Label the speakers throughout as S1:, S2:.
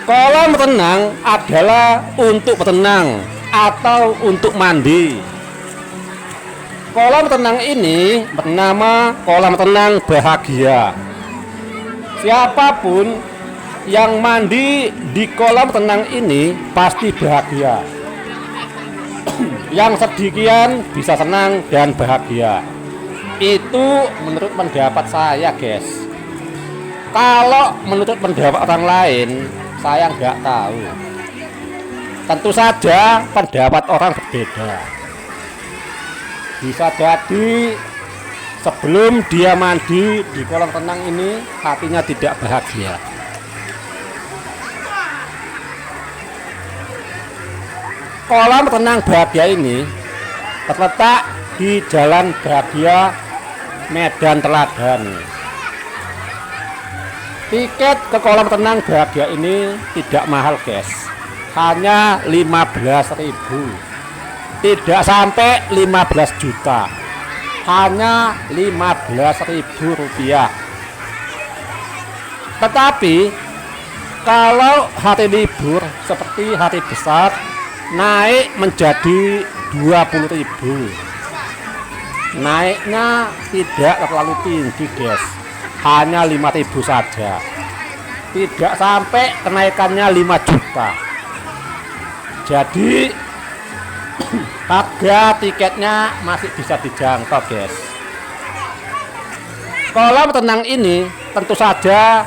S1: Kolam renang adalah untuk berenang atau untuk mandi. Kolam renang ini bernama kolam renang bahagia. Siapapun yang mandi di kolam renang ini pasti bahagia. Yang sedemikian bisa senang dan bahagia. Itu menurut pendapat saya, guys. Kalau menurut pendapat orang lain, saya nggak tahu. Tentu saja pendapat orang berbeda. Bisa jadi sebelum dia mandi di kolam renang ini hatinya tidak bahagia. Kolam renang bahagia ini terletak di Jalan Bahagia, Medan Teladan. Tiket ke kolam renang bahagia ini tidak mahal, guys. Hanya 15.000. Tidak sampai 15 juta. Hanya 15.000 rupiah. Tetapi kalau hari libur seperti hari besar naik menjadi 20.000. Naiknya tidak terlalu tinggi, guys. Hanya 5.000 saja. Tidak sampai kenaikannya 5 juta. Jadi harga tiketnya masih bisa dijangkau, guys. Kolam renang ini tentu saja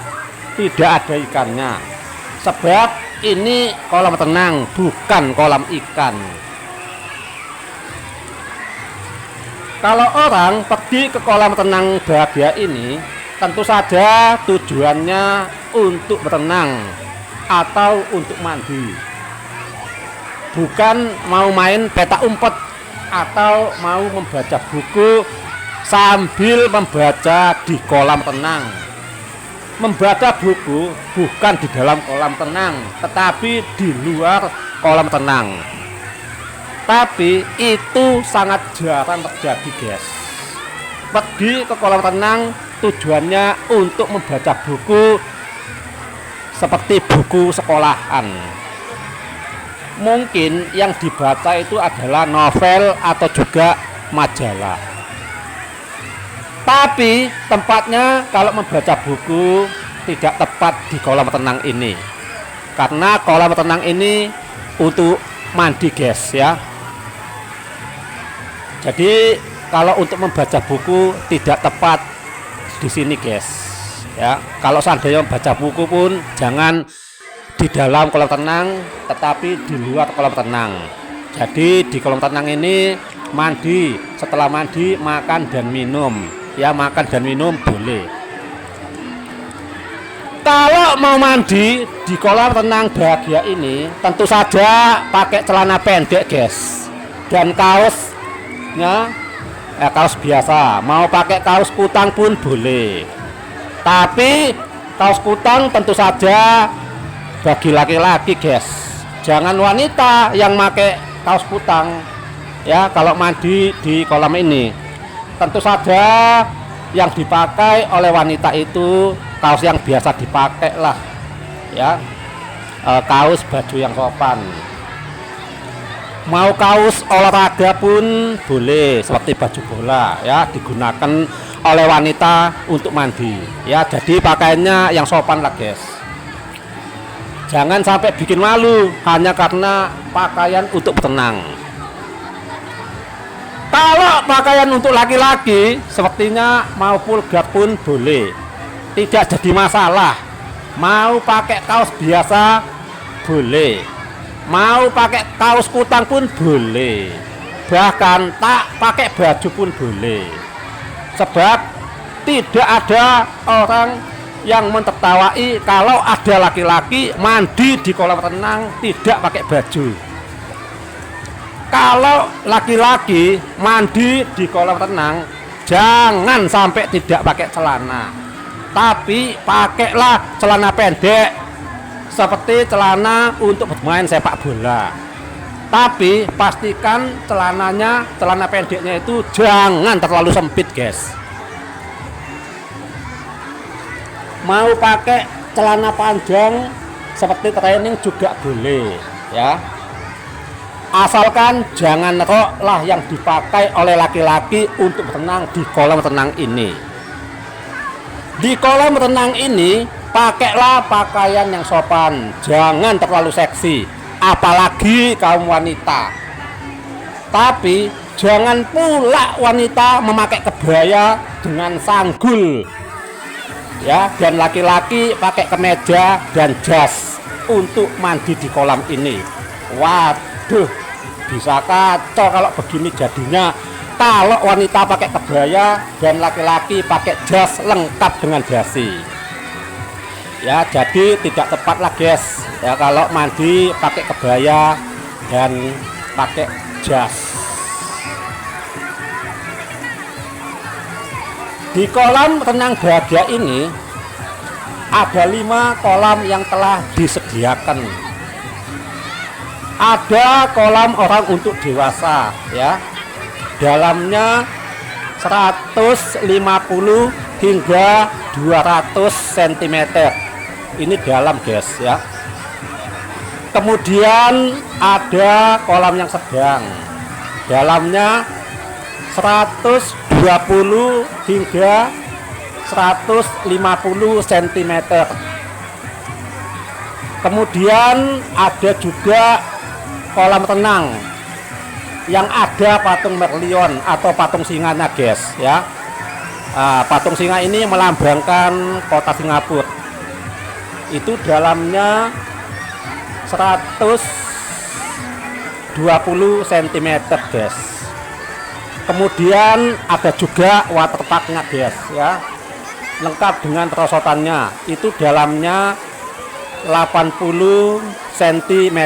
S1: tidak ada ikannya, sebab ini kolam renang bukan kolam ikan. Kalau orang pergi ke kolam renang bahagia ini, tentu saja tujuannya untuk berenang atau untuk mandi. Bukan mau main petak umpet atau mau membaca buku sambil membaca di kolam renang. Membaca buku bukan di dalam kolam renang, tetapi di luar kolam renang. Tapi itu sangat jarang terjadi, guys. Pergi ke kolam renang tujuannya untuk membaca buku seperti buku sekolahan. Mungkin yang dibaca itu adalah novel atau juga majalah. Tapi tempatnya kalau membaca buku tidak tepat di kolam renang ini. Karena kolam renang ini untuk mandi, guys, ya. Jadi kalau untuk membaca buku tidak tepat di sini, guys. Ya, kalau seandainya membaca buku pun jangan di dalam kolam renang, tetapi di luar kolam renang. Jadi di kolam renang ini mandi, setelah mandi makan dan minum. Ya, makan dan minum boleh. Kalau mau mandi di kolam renang bahagia ini, tentu saja pakai celana pendek, guys, dan kaosnya kaos biasa. Mau pakai kaos kutang pun boleh. Tapi kaos kutang tentu saja bagi laki-laki, guys. Jangan wanita yang pakai kaos kutang, ya, kalau mandi di kolam ini. Tentu saja yang dipakai oleh wanita itu kaos yang biasa dipakai lah, ya, kaos baju yang sopan. Mau kaos olahraga pun boleh, seperti baju bola, ya, digunakan oleh wanita untuk mandi, ya. Jadi pakaiannya yang sopan lah, guys. Jangan sampai bikin malu hanya karena pakaian untuk berenang. Kalau pakaian untuk laki-laki sepertinya mau full guard pun boleh, tidak jadi masalah. Mau pakai kaos biasa boleh, mau pakai kaos kutang pun boleh, bahkan tak pakai baju pun boleh. Sebab tidak ada orang yang mentertawai kalau ada laki-laki mandi di kolam renang tidak pakai baju. Kalau laki-laki mandi di kolam renang jangan sampai tidak pakai celana, tapi pakailah celana pendek seperti celana untuk bermain sepak bola. Tapi pastikan celana pendeknya itu jangan terlalu sempit, guys. Mau pakai celana panjang seperti training juga boleh ya, asalkan jangan rok lah yang dipakai oleh laki-laki untuk berenang di kolam renang ini. Di kolam renang ini pakailah pakaian yang sopan, jangan terlalu seksi, apalagi kaum wanita. Tapi jangan pula wanita memakai kebaya dengan sanggul ya, dan laki-laki pakai kemeja dan jas untuk mandi di kolam ini. Waduh, bisa kacau kalau begini jadinya. Kalau wanita pakai kebaya dan laki-laki pakai jas lengkap dengan dasi ya, jadi tidak tepat lah guys ya kalau mandi pakai kebaya dan pakai jas. Di kolam renang Bahagia ini ada 5 kolam yang telah disediakan. Ada kolam orang untuk dewasa ya, dalamnya 150 hingga 200 cm. Ini dalam guys ya. Kemudian ada kolam yang sedang, dalamnya 120 hingga 150 cm. Kemudian ada juga kolam renang yang ada patung Merlion atau patung singanya guys ya. Patung singa ini melambangkan kota Singapura. Itu dalamnya 120 cm guys. Kemudian ada juga waterparknya guys ya, lengkap dengan perosotannya. Itu dalamnya 80 cm.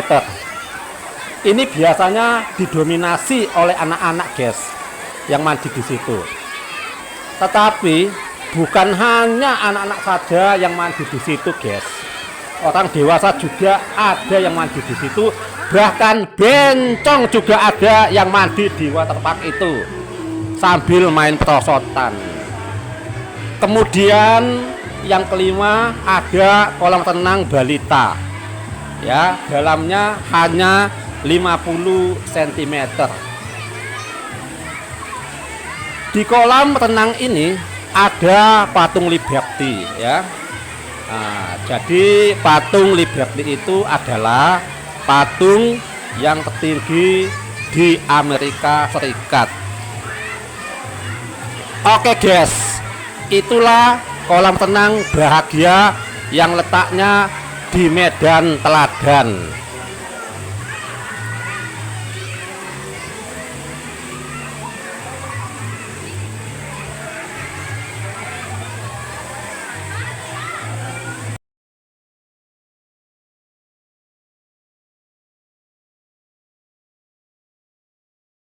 S1: Ini biasanya didominasi oleh anak-anak guys yang mandi di situ. Tetapi bukan hanya anak-anak saja yang mandi di situ guys. Orang dewasa juga ada yang mandi di situ. Bahkan bencong juga ada yang mandi di waterpark itu sambil main perosotan. Kemudian yang kelima ada kolam renang balita. Ya, dalamnya hanya 50 cm. Di kolam renang ini ada patung Liberty ya. Jadi patung Liberty itu adalah patung yang tertinggi di Amerika Serikat. Oke guys, itulah kolam renang Bahagia yang letaknya di Medan Teladan.